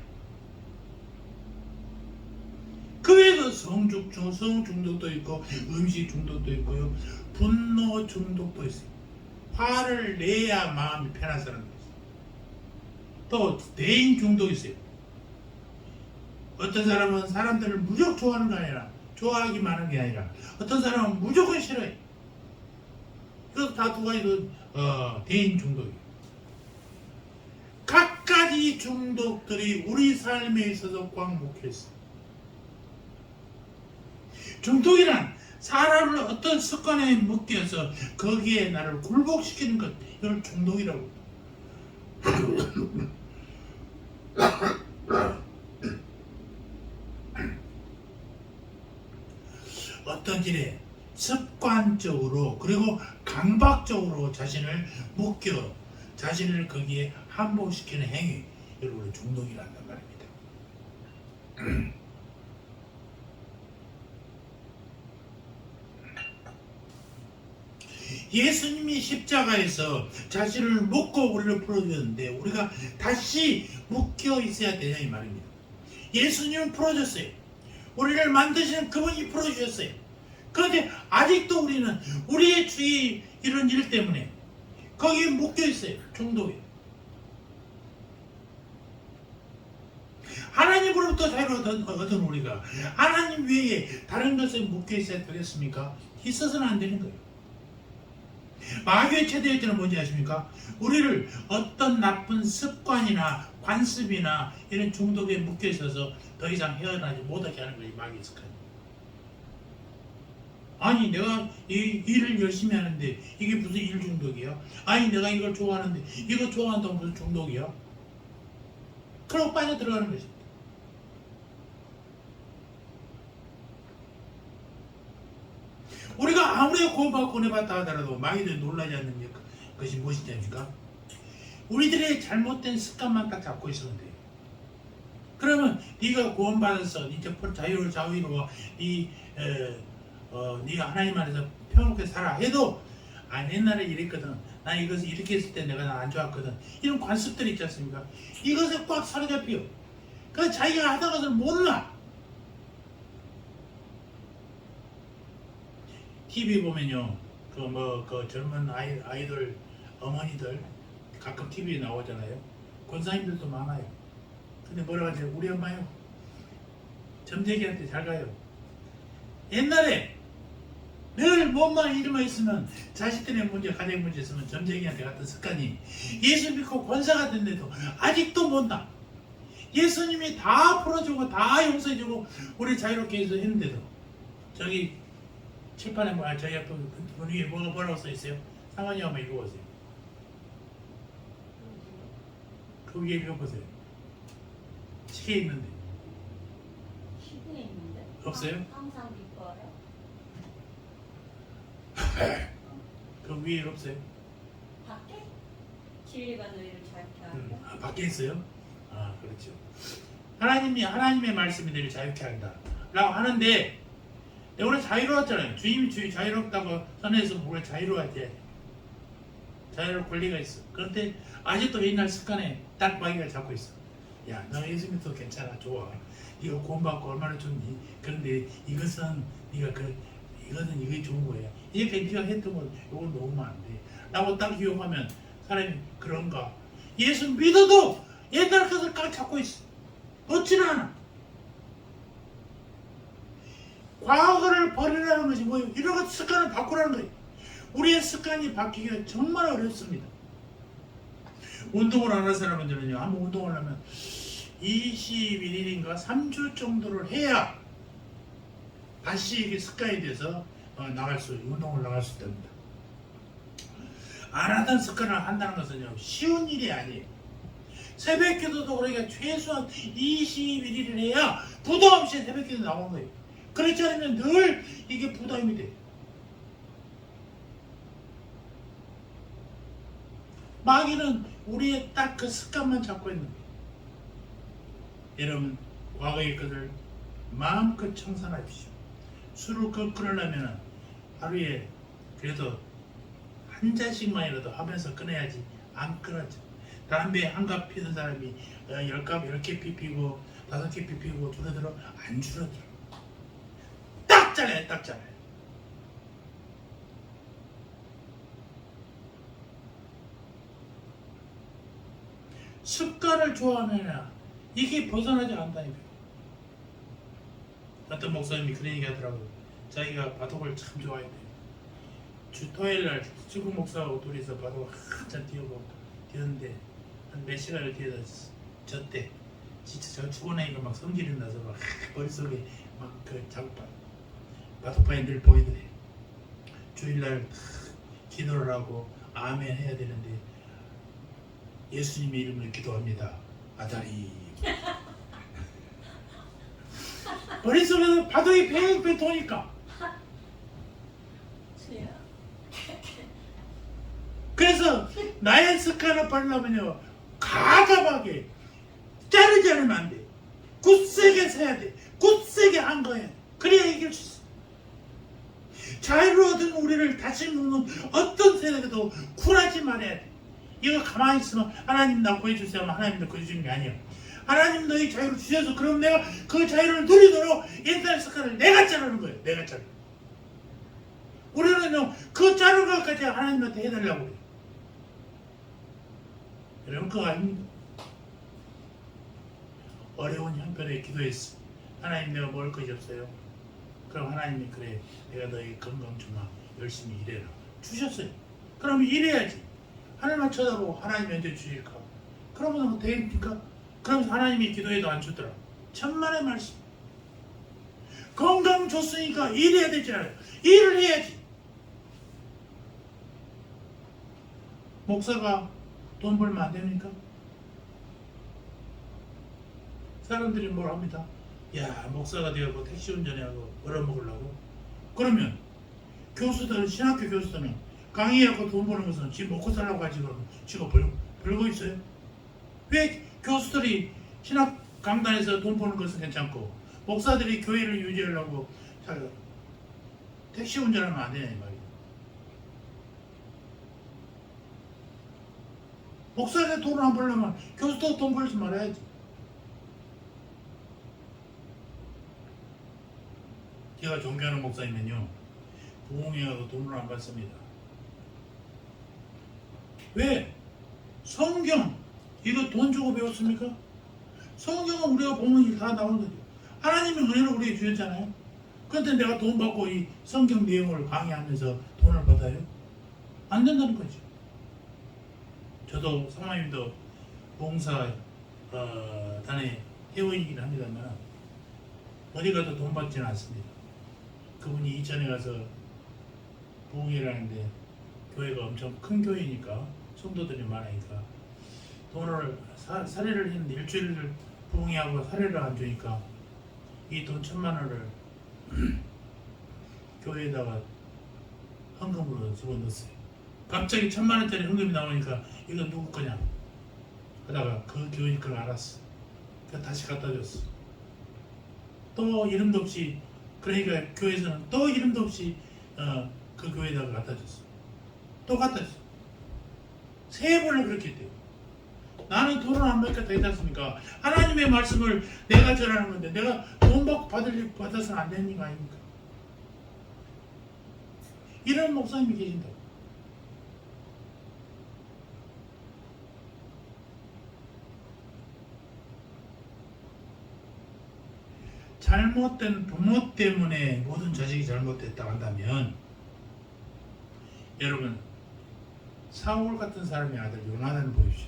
Speaker 1: 그 외에도 성 중독도 있고 음식 중독도 있고요. 분노 중독도 있어요. 화를 내야 마음이 편한 사람도 있어요. 또 대인 중독이 있어요. 어떤 사람은 사람들을 무조건 좋아하는 게 아니라 좋아하기만 하는 게 아니라 어떤 사람은 무조건 싫어해. 그래서 다 두 가지 대인 중독이에요. 각가지 중독들이 우리 삶에 있어서 꽉 먹혀있어요. 중독이란 사람을 어떤 습관에 묶여서 거기에 나를 굴복시키는 것, 이걸 중독이라고 어떤 일에 습관적으로 그리고 강박적으로 자신을 묶여 자신을 거기에 함몰시키는 행위, 여러분 중독이란단 말입니다. 예수님이 십자가에서 자신을 묶고 우리를 풀어주셨는데 우리가 다시 묶여 있어야 되냐 이 말입니다. 예수님은 풀어줬어요. 우리를 만드시는 그분이 풀어주셨어요. 그런데 아직도 우리는 우리의 주위 이런 일 때문에 거기에 묶여 있어요. 중독에. 하나님으로부터 자유를 얻은 우리가 하나님 외에 다른 것에 묶여 있어야 되겠습니까? 있어서는 안 되는 거예요. 마귀의 최대의 때는 뭔지 아십니까? 우리를 어떤 나쁜 습관이나 관습이나 이런 중독에 묶여 있어서 더 이상 헤어나지 못하게 하는 거예요. 마귀의 습관. 아니 내가 이 일을 열심히 하는데 이게 무슨 일 중독이야? 아니 내가 이걸 좋아하는데 이거 좋아한다고 무슨 중독이야? 그러고 빠져 들어가는 것입니다. 우리가 아무리 구원받고 은혜받다 하더라도 마귀들이 놀라지 않는 것이 무엇인지 아십니까? 우리들의 잘못된 습관만 딱 잡고 있으면 돼요. 그러면 네가 구원받아서 이제 자유로 네가 하나님 안에서 평안하게 살아 해도 옛날에 이랬거든. 난 이것을 이렇게 했을 때 내가 안 좋았거든. 이런 관습들이 있지 않습니까? 이것에 꽉 사로잡혀. 그래서 자기가 하던 것을 몰라. TV 보면요, 그 젊은 아이들 어머니들 가끔 TV에 나오잖아요. 권사님들도 많아요. 근데 뭐라고 하죠? 우리 엄마요. 점쟁이한테 잘 가요. 옛날에 늘 몸만 일만 있으면 자식들의 문제, 가정 문제 있으면 점쟁이한테 갔던 습관이 예수 믿고 권사가 됐는데도 아직도 못나. 예수님이 다 풀어주고 다 용서해주고 우리 자유롭게 해서 했는데도 저기 칠판에 저희 앞에 그 위에 뭐라고 써있어요? 상관이 한번 읽어보세요. 그 위에 읽어보세요. 시계에 있는데.
Speaker 2: 시계에 있는데?
Speaker 1: 없어요?
Speaker 2: 항상 기뻐요.
Speaker 1: 그 위에 없어요?
Speaker 2: 밖에? 진리가 너희를 자유케 하게.
Speaker 1: 밖에 있어요? 그렇죠. 하나님의 말씀이 너희를 자유케 한다 라고 하는데 우리 자유로웠잖아요. 주님이 자유롭다고 선에서 우리가 자유로워야 자유로울 권리가 있어. 그런데 아직도 옛날 습관에 딱 마귀가 잡고 있어. 야, 너 예수 믿어도 괜찮아, 좋아. 이거 구원받고 얼마나 좋니? 그런데 이것은 이거는 이게 좋은 거야. 이렇게 네가 했던 건 이걸 놓으면 안 돼. 라고 딱 유혹하면 사람이 그런가? 예수 믿어도 옛날 것을 꽉 잡고 있어. 벗지는 않아. 과거를 버리라는 것이 뭐예요? 이런 것 습관을 바꾸라는 거예요. 우리의 습관이 바뀌기가 정말 어렵습니다. 운동을 안 한 사람들은요, 한번 운동을 하면 21일인가 3주 정도를 해야 다시 이게 습관이 돼서 운동을 나갈 수 있답니다. 안 하던 습관을 한다는 것은요, 쉬운 일이 아니에요. 새벽 기도도 그러니까 최소한 21일을 해야 부담 없이 새벽 기도 나오는 거예요. 그렇지 않으면 늘 이게 부담이 돼요. 마귀는 우리의 딱 그 습관만 잡고 있는 거예요. 여러분, 과거의 것을 마음껏 청산하십시오. 술을 끊으려면 하루에 그래도 한 잔씩만이라도 하면서 끊어야지 안 끊었죠. 담배 한 갑 피는 사람이 10개 피피고 5개 피피고 줄어들어? 안 줄어들어. 딱 잘라요, 딱 잘라요. 습관을 좋아하느냐, 이게 벗어나지 않다니까요. 어떤 목사님이 그런 얘기 하더라고요. 자기가 바둑을 참 좋아해요. 토요일날 축구 목사하고 둘이서 바둑을 한참 뛰었는데 한 몇 시간을 뛰어서 졌대. 진짜 저 죽어나니까 막 성질이 나서 막 머릿속에 막 그 바둑판이 늘 보이더래. 주일날 기도를 하고 아멘 해야 되는데 예수님의 이름을 기도합니다. 아다리. 머릿속에서 바둑이 팽팽 도니까. 그래서 나의 습관을 버리려면요, 가감하게 자르지 않으면 안 돼. 굳세게 세야 돼. 굳세게 한 거야. 그래야 이길 수 있어. 자유를 얻은 우리를 다시 묶는 어떤 세력에도 굴하지 말아야 돼. 이거 가만히 있으면 하나님 나 구해주세요 하면 하나님도 구해주는 게 아니에요. 하나님 너희 자유를 주셔서 그럼 내가 그 자유를 누리도록 옛날 습관을 내가 자르는 거예요. 내가 자르는 거예요. 우리는요, 그 자르는 것까지 하나님한테 해달라고 그래요. 여러분, 그거 아닙니다. 어려운 형편에 기도했어. 하나님, 내가 먹을 것이 없어요. 그럼 하나님이 그래, 내가 너희 건강 주마, 열심히 일해라. 주셨어요. 그럼 일해야지. 하늘만 쳐다보고 하나님 언제 주실까? 그러면 되니까? 그럼 하나님이 기도해도 안 주더라. 천만의 말씀. 건강 줬으니까 일해야 되잖아요. 일을 해야지. 목사가 돈 벌면 안 됩니까? 사람들이 뭘 합니다. 야, 목사가 되고 택시 운전하고 벌어먹으려고. 그러면 교수들은, 신학교 교수들은 강의하고 돈 버는 것은 지 먹고 살라고 하지, 그러면 지가 벌고 있어요? 왜 교수들이 신학 강단에서 돈 버는 것은 괜찮고 목사들이 교회를 유지하려고 택시 운전하면 안 되냐 이 말이에요. 목사가 돈을 안 벌려면 교수도 돈 벌지 말아야지. 제가 존경하는 목사님은요, 부흥회 가서 돈을 안 받습니다. 왜? 성경 이거 돈 주고 배웠습니까? 성경은 우리가 보면 다 나오는 거죠. 하나님의 은혜를 우리에게 주셨잖아요. 그런데 내가 돈 받고 이 성경 내용을 강의하면서 돈을 받아요? 안 된다는 거죠. 저도 사모님도 봉사 단의 회원이긴 합니다만 어디 가도 돈 받지는 않습니다. 그분이 이천에 가서 부흥회를 하는데 교회가 엄청 큰 교회니까 성도들이 많으니까 돈을 사례를 했는데 일주일을 부흥회하고 사례를 안 주니까 이 돈 1,000만 원을 교회에다가 헌금으로 집어넣었어요. 갑자기 1,000만 원짜리 헌금이 나오니까 이건 누구 거냐 하다가 그 교회 걸 알았어. 그래서 다시 갖다 줬어. 또 이름도 없이, 그러니까 교회에서는 또 이름도 없이 그 교회에다가 갖다 줬어. 또 갖다 줬어. 3번을 그렇게 했대요. 나는 돈을 안 받겠다 했지 않습니까? 하나님의 말씀을 내가 전하는 건데 내가 돈 받고 받아서는 안 되는 거 아닙니까? 이런 목사님이 계신다고. 잘못된 부모 때문에 모든 자식이 잘못됐다고 한다면 여러분 사울 같은 사람의 아들 요나단을 보십시오.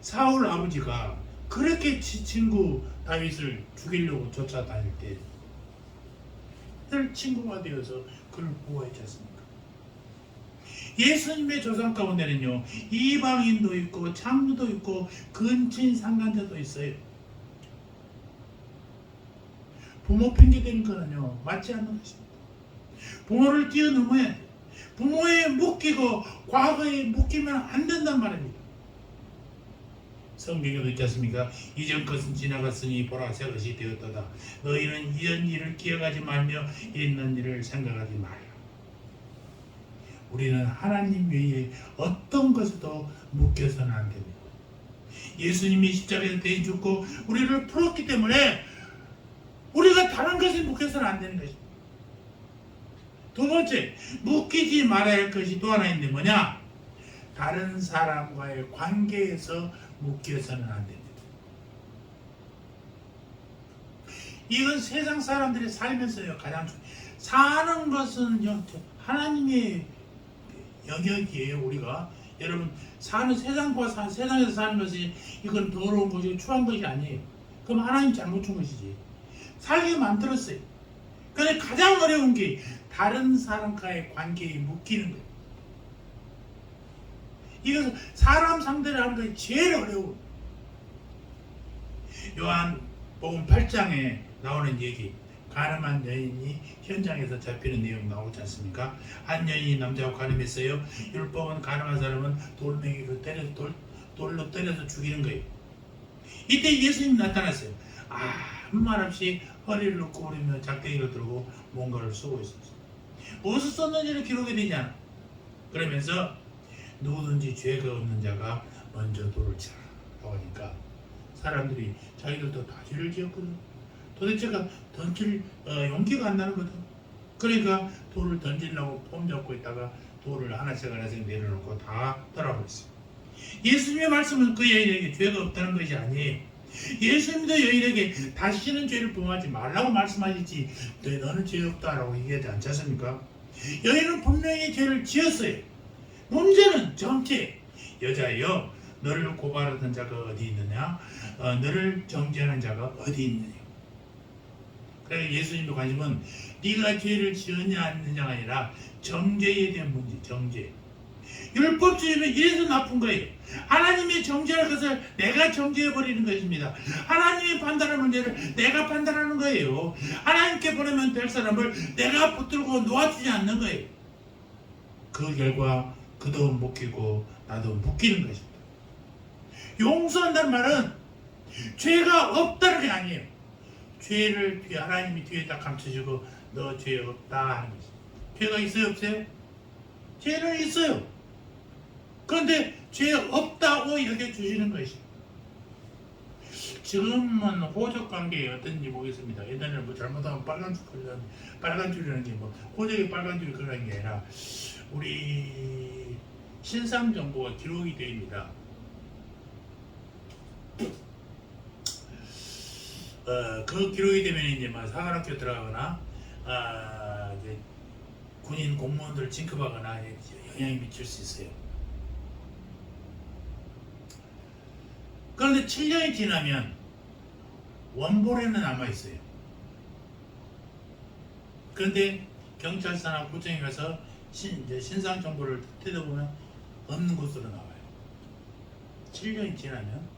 Speaker 1: 사울 아버지가 그렇게 친구 다윗을 죽이려고 쫓아다닐 때 늘 친구가 되어서 그를 보호했지 않습니까? 예수님의 조상 가운데는요 이방인도 있고 장로도 있고 근친 상간자도 있어요. 부모 핑계대는 거는요 맞지 않는 것입니다. 부모를 뛰어넘어야 돼. 부모에 묶이고 과거에 묶이면 안 된단 말입니다. 성경에도 있지 않습니까? 이전 것은 지나갔으니 보라 새 것이 되었도다. 너희는 이전 일을 기억하지 말며 있는 일을 생각하지 말라. 우리는 하나님 외에 어떤 것에도 묶여서는 안 됩니다. 예수님이 십자가에서 대신 죽고 우리를 풀었기 때문에 우리가 다른 것에 묶여서는 안 되는 것입니다. 두 번째, 묶이지 말아야 할 것이 또 하나 있는데 뭐냐? 다른 사람과의 관계에서 묶여서는 안 됩니다. 이건 세상 사람들이 살면서요 가장 사는 것은 하나님의 영역이에요. 우리가 여러분 사는 세상에서 사는 것이 이건 더러운 것이고 추한 것이 아니에요. 그럼 하나님 잘못 준 것이지. 살게 만들었어요. 그런데 가장 어려운 게 다른 사람과의 관계에 묶이는 거예요. 이것은 사람 상대를 하는 것이 제일 어려워. 요한복음 8장에 나오는 얘기, 가늠한 여인이 현장에서 잡히는 내용 나오지 않습니까? 한 여인이 남자와 가늠했어요. 율법은 가늠한 사람은 돌멩이로 돌로 때려서 죽이는 거예요. 이때 예수님이 나타났어요. 아무 말 없이 허리를 놓고 오르며 작대기를 들고 뭔가를 쓰고 있었어요. 무엇을 썼는지를 기록이 되지 않아. 그러면서 누구든지 죄가 없는 자가 먼저 돌을 치라 하니까 사람들이 자기들도 다 죄를 지었거든. 도대체가 던질 용기가 안 나는 거든. 그러니까 돌을 던지려고 폼 잡고 있다가 돌을 하나씩 내려놓고 다 떠나버렸어요. 예수님의 말씀은 그 여인에게 죄가 없다는 것이 아니에요. 예수님도 여인에게 다시는 죄를 범하지 말라고 말씀하시지 너는 죄 없다라고 얘기하지 않지 않습니까? 여인은 분명히 죄를 지었어요. 문제는 정죄. 여자여 너를 고발하던 자가 어디 있느냐? 너를 정죄하는 자가 어디 있느냐? 그래서 예수님의 관심은 네가 죄를 지었냐 안 했느냐가 아니라 정죄에 대한 문제. 정죄. 율법주의는 이래서 나쁜 거예요. 하나님이 정죄할 것을 내가 정죄해버리는 것입니다. 하나님이 판단할 문제를 내가 판단하는 거예요. 하나님께 보내면 될 사람을 내가 붙들고 놓아주지 않는 거예요. 그 결과 그도 묶이고 나도 묶이는 것입니다. 용서한다는 말은 죄가 없다는 게 아니에요. 죄를 하나님이 뒤에 딱 감춰주고 너 죄 없다 하는 것입니다. 죄가 있어요 없어요? 죄는 있어요. 그런데 죄 없다고 이렇게 주시는 것이에요. 지금은 호적관계에 어떤지 모르겠습니다. 옛날에는 뭐 잘못하면 빨간 줄이라는 게 뭐 호적에 빨간 줄이 그런 게 아니라 우리 신상 정보가 기록이 됩니다. 그 기록이 되면 이제 막 사관학교 들어가거나 이제 군인 공무원들을 징급하거나 영향이 미칠 수 있어요. 그런데 7년이 지나면 원본에는 남아있어요. 그런데 경찰서나 구청에 가서 신상 정보를 뜯어보면 없는 곳으로 나와요. 7년이 지나면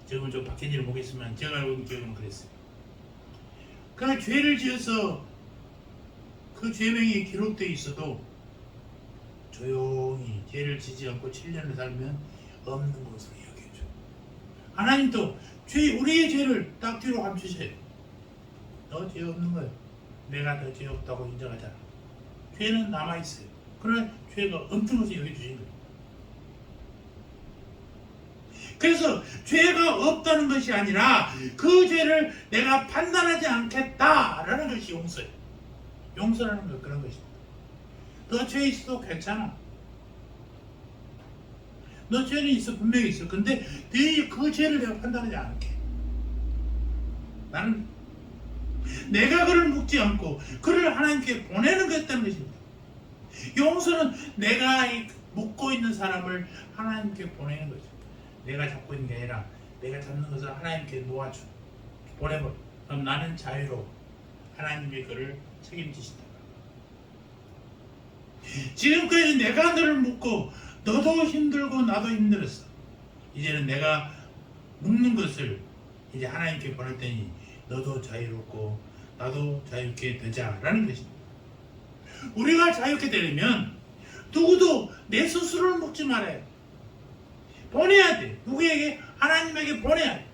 Speaker 1: 지금은 좀 바뀐지를 모르겠지만 제가 알고 있는 기억은 그랬어요. 그러나 죄를 지어서 그 죄명이 기록되어 있어도 조용히 죄를 지지 않고 7년을 살면 없는 것으로 여겨줘. 하나님도 우리의 죄를 딱 뒤로 감추셔요. 너 죄 없는 거예요. 내가 너 죄 없다고 인정하잖아. 죄는 남아있어요. 그러나 죄가 없는 것을 여겨주신 거예요. 그래서 죄가 없다는 것이 아니라 그 죄를 내가 판단하지 않겠다라는 것이 용서예요. 용서라는 건 그런 것입니다. 너 죄 있어도 괜찮아. 너 죄는 있어, 분명히 있어. 근데 그 죄를 내가 판단하지 않을게. 나는 내가 그를 묶지 않고 그를 하나님께 보내는 것이라는 것입니다. 용서는 내가 묶고 있는 사람을 하나님께 보내는 거죠. 내가 잡고 있는 게 아니라 내가 잡는 것을 하나님께 놓아줘 보내버려. 그럼 나는 자유로워. 하나님이 그를 책임지신다. 지금까지 내가 너를 묶고 너도 힘들고 나도 힘들었어. 이제는 내가 묶는 것을 이제 하나님께 보낼 테니 너도 자유롭고 나도 자유롭게 되자라는 것입니다. 우리가 자유롭게 되려면 누구도 내 스스로를 묶지 말아요. 보내야 돼. 누구에게? 하나님에게 보내야 돼.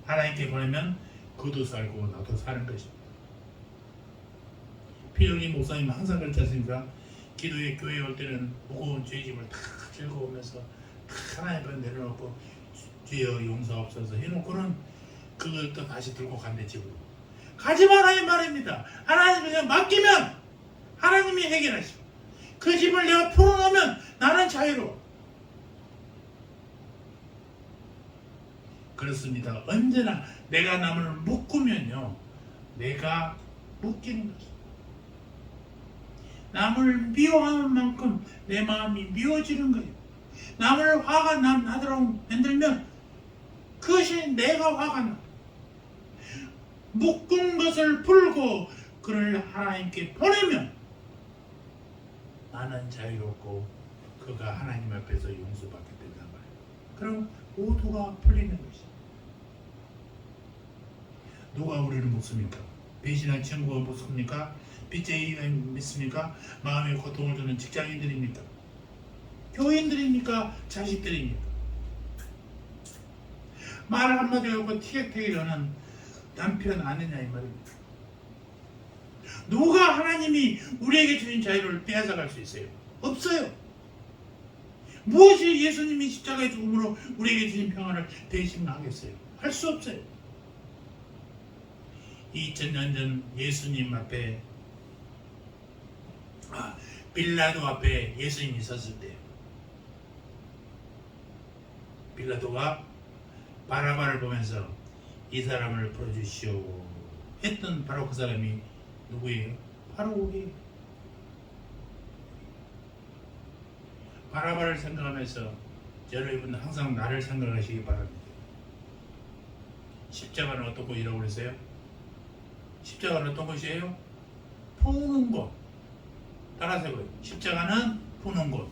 Speaker 1: 하나님께 보내면 그도 살고 나도 사는 것입니다. 피흘린 목사님 항상 그렇지 않습니까? 기도에 교회에 올 때는 무거운 죄짐을 다 들고 오면서 다 하나님 앞에 내려놓고 주여 용서없어서 해놓고는 그걸 또 다시 들고 간대 집으로. 가지 말아야 말입니다. 하나님 그냥 맡기면 하나님이 해결하시고 그 집을 내가 풀어놓으면 나는 자유로워. 그렇습니다. 언제나 내가 남을 묶으면요 내가 묶이는 것입니다. 남을 미워하는 만큼 내 마음이 미워지는 거예요. 남을 화가 나도록 만들면 그것이 내가 화가 나. 묶은 것을 풀고 그를 하나님께 보내면 나는 자유롭고 그가 하나님 앞에서 용서받게 된단 말이에요. 그럼 모두가 풀리는 것이죠. 누가 우리를 묻습니까? 배신한 친구가 묻습니까? 빚쟁이가 믿습니까? 마음에 고통을 주는 직장인들입니까? 교인들입니까? 자식들입니까? 말 한마디 하고 티격태격하는 남편 아내냐 이 말입니다. 누가 하나님이 우리에게 주신 자유를 빼앗아갈 수 있어요? 없어요. 무엇이 예수님이 십자가의 죽음으로 우리에게 주신 평안을 대신하겠어요? 할 수 없어요. 2000년 전 예수님 앞에 빌라도 앞에 예수님이 섰을 때 빌라도가 바라바를 보면서 이 사람을 풀어주시오 했던 바로 그 사람이 누구예요? 바로 우리예요. 바라바를 생각하면서 여러분 항상 나를 생각하시기 바랍니다. 십자가는 어떤 것이라고 그랬어요? 십자가는 어떤 것이에요? 푸는 것. 따라서 십자가는 푸는 것.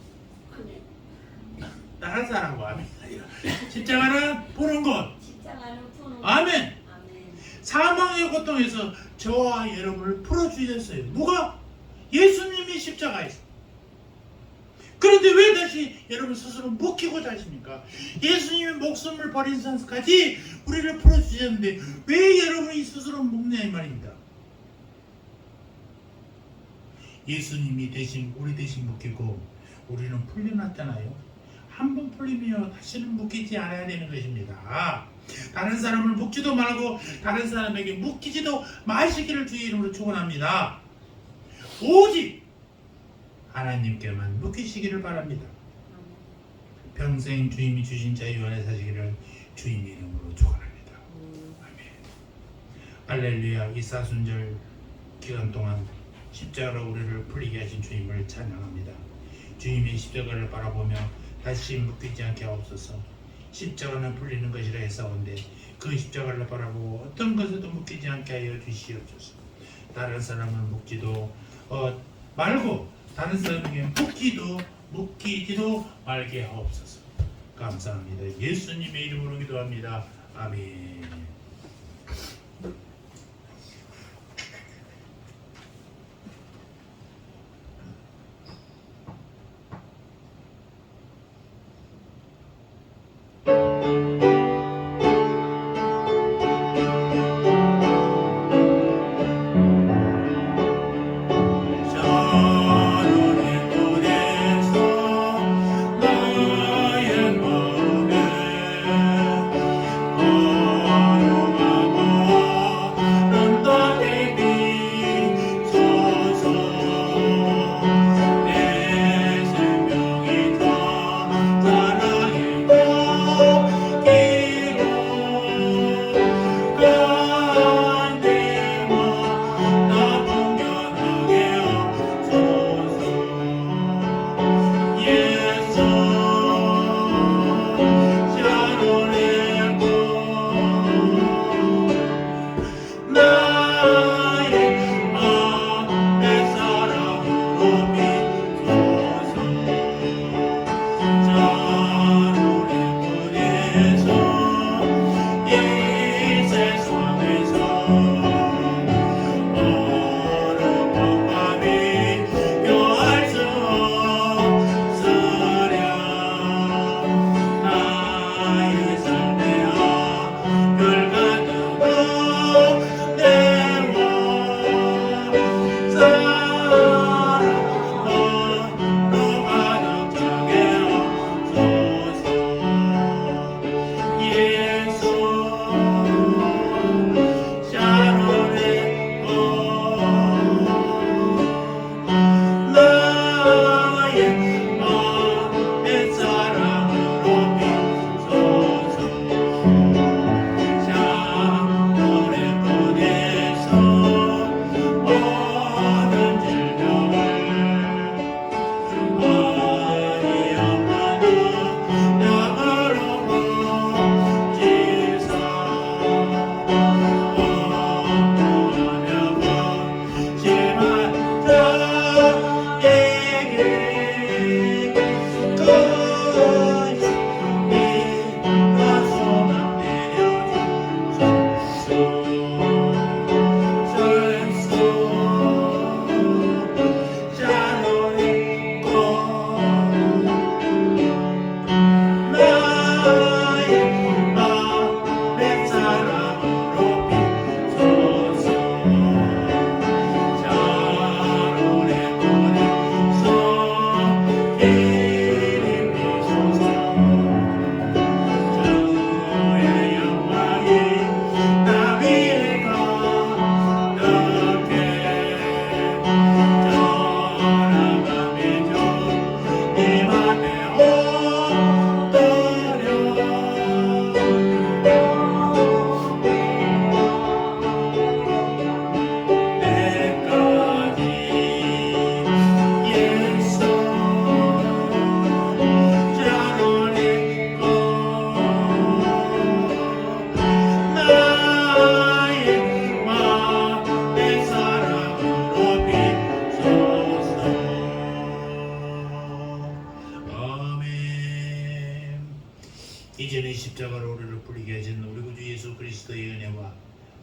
Speaker 1: 따라서 하라고. 아멘. 십자가는 푸는 것.
Speaker 2: 십자가는 푸는 것.
Speaker 1: 아멘.
Speaker 2: 아멘.
Speaker 1: 사망의 고통에서 저와 여러분을 풀어주셨어요. 누가? 예수님이 십자가에서. 그런데 왜 다시 여러분 스스로 묶이고자 하십니까? 예수님이 목숨을 버린 선까지 우리를 풀어주셨는데 왜 여러분이 스스로 묶냐 이 말입니다. 예수님이 대신 우리 대신 묶이고 우리는 풀려났잖아요. 한 번 풀리면 다시는 묶이지 않아야 되는 것입니다. 다른 사람을 묶지도 말고 다른 사람에게 묶이지도 마시기를 주의 이름으로 축원합니다. 오직 하나님께만 묶이시기를 바랍니다. 평생 주님이 주신 자유 안에 사시기를 주님 이름으로 축원합니다. 아멘. 할렐루야. 이 사순절 기간 동안 십자가로 우리를 풀리게 하신 주님을 찬양합니다. 주님의 십자가를 바라보며 다시 묶이지 않게 하옵소서. 십자가는 풀리는 것이라 했사온데 그 십자가를 바라보고 어떤 것에도 묶이지 않게 하여 주시옵소서. 다른 사람을 묶지도 말고 다른 사람에게 묶이지도 말게 하옵소서. 감사합니다. 예수님의 이름으로 기도합니다. 아멘. 나의 마음에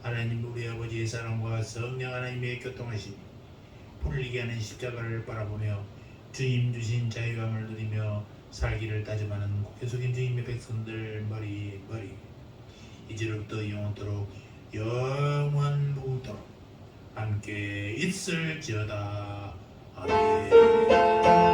Speaker 1: 하나님 우리 아버지의 사랑과 성령 하나님의 교통하심이 불리게 하는 십자가를 바라보며 주님 주신 자유함을 누리며 살기를 다짐하는 고개 숙인 주님의 백성들 머리 이제로부터 영원토록 영원부터 함께 있을지어다. 아멘.